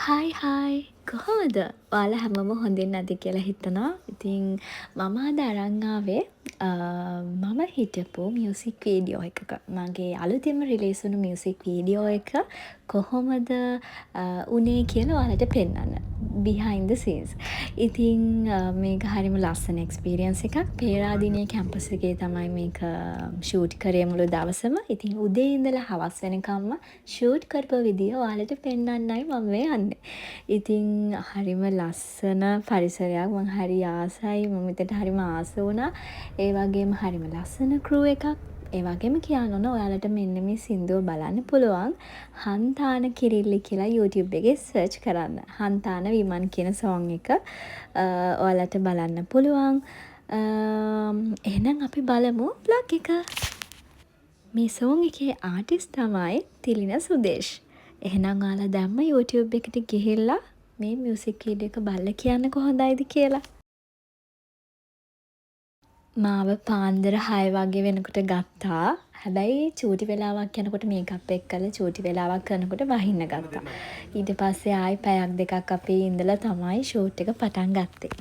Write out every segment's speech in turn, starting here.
Hi කොහොමද? ඔයාලා හැමෝම හොඳින් නැති කියලා හිතනවා. ඉතින් මම අද අරන් ආවේ මම හිටපු මියුසික් වීඩියෝ එකක. මගේ අලුතින්ම රිලීස් වුණු මියුසික් වීඩියෝ එක කොහොමද උනේ කියලා ඔයාලට පෙන්නන්න. behind the scenes. ඉතින් මේක හරිම ලස්සන එක්ස්පීරියන්ස් එකක්. පේරාදෙණිය කැම්පස් එකේ තමයි මේක ෂූට් කරේ මුළු දවසම. ඉතින් උදේ ඉඳලා හවස් වෙනකම්ම ෂූට් කරපු විදිය ඔයාලට පෙන්නන්නයි මම මේ යන්නේ. ඉතින් හරිම ලස්සන පරිසරයක්. මං හරි ආසයි. මම මෙතනට හරිම ආස වුණා. ඒ වගේම හරිම ලස්සන ක්‍රූ එකක්. ඒ වගේම කියන්න ඕන ඔයාලට මෙන්න මේ සින්දුව බලන්න පුළුවන් හන්තාන කිරිල්ලි කියලා YouTube එකේ සර්ච් කරන්න. හන්තාන විමන් කියන සෝං එක ඔයාලට බලන්න පුළුවන්. එහෙනම් අපි බලමු බ්ලොග් එක. මේ සෝං එකේ ආටිස්ට් තමයි තිලින සුදේෂ්. එහෙනම් ඔයාලා දැම්ම YouTube එකට ගිහිල්ලා මේ මියුසික් වීඩියෝ එක බලලා කියන්න කොහොඳයිද කියලා. මාව පාන්දර 6 වගේ වෙනකොට ගත්තා. හැබැයි චූටි වෙලාවක් යනකොට මේකප් එක්කලා චූටි වෙලාවක් කරනකොට වහින්න ගත්තා. ඊට පස්සේ ආයි පැයක් දෙකක් අපි ඉඳලා තමයි ෂූට් එක පටන් ගත්තේ.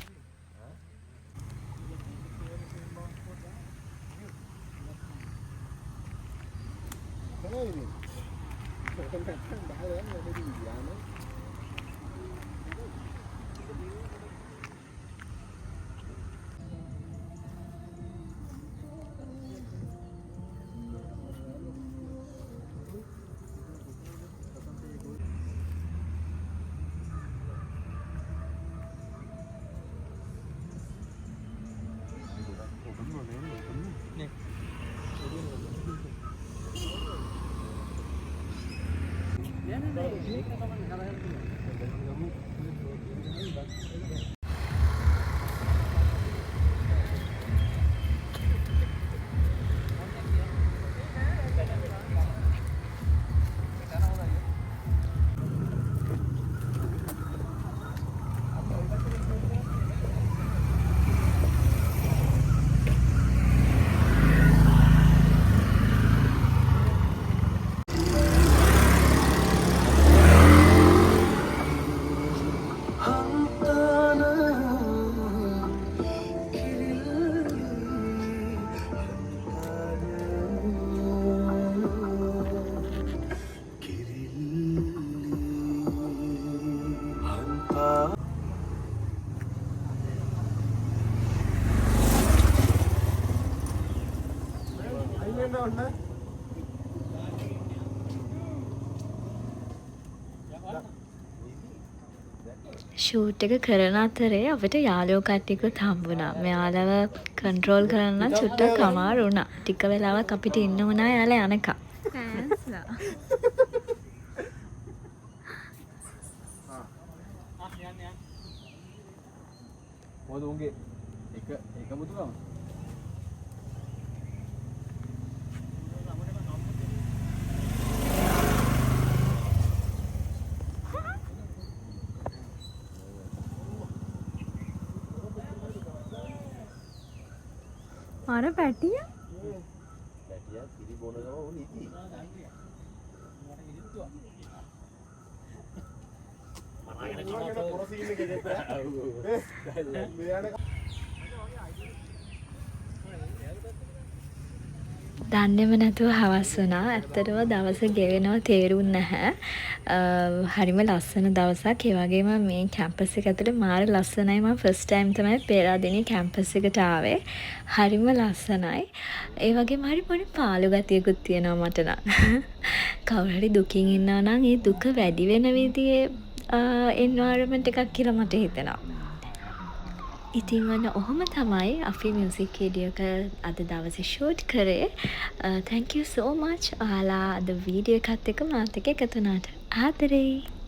ෂූට් එක කරන අතරේ අපිට යාළුවෝ කට්ටියකුත් හම්බුණා. මෙයාලව කන්ට්‍රෝල් කරන්න චුට්ටක් අමාරු වුණා. ටික වෙලාවක් අපිට ඉන්න වුණා යාලා යනකම්. ෆෑන්ස්ලා. මොකද උන්ගේ එක බුදුගම අර පැටිය පැටියා කිරි බොන ගම උන් ඉති දන්නේම නැතුව හවස් වුණා. ඇත්තටම දවස ගෙවෙනව තේරුන්නේ නැහැ. හරිම ලස්සන දවසක්. ඒ වගේම මේ කැම්පස් එක ඇතුලේ මාර ලස්සනයි. මම ෆස්ට් ටයිම් තමයි පේරාදෙණිය කැම්පස් එකට ආවේ. හරිම ලස්සනයි. ඒ වගේම හරි පොඩි පාළු ගතියකුත් තියෙනවා මට නම්. කවුරු හරි දුකින් ඉන්නවා නම් ඒ දුක වැඩි වෙන විදිහේ එන්වයරන්මන්ට් එකක් කියලා මට හිතෙනවා. ඉතින් ඔන්න ඔහොම තමයි අපි මියුසික් වීඩියෝ එක අද දවසේ ෂූට් කරේ. thank you so much ඔයාලා අද වීඩියෝ එකත් එක්ක මාත් එක්ක එකතු වුණාට. ආදරේ.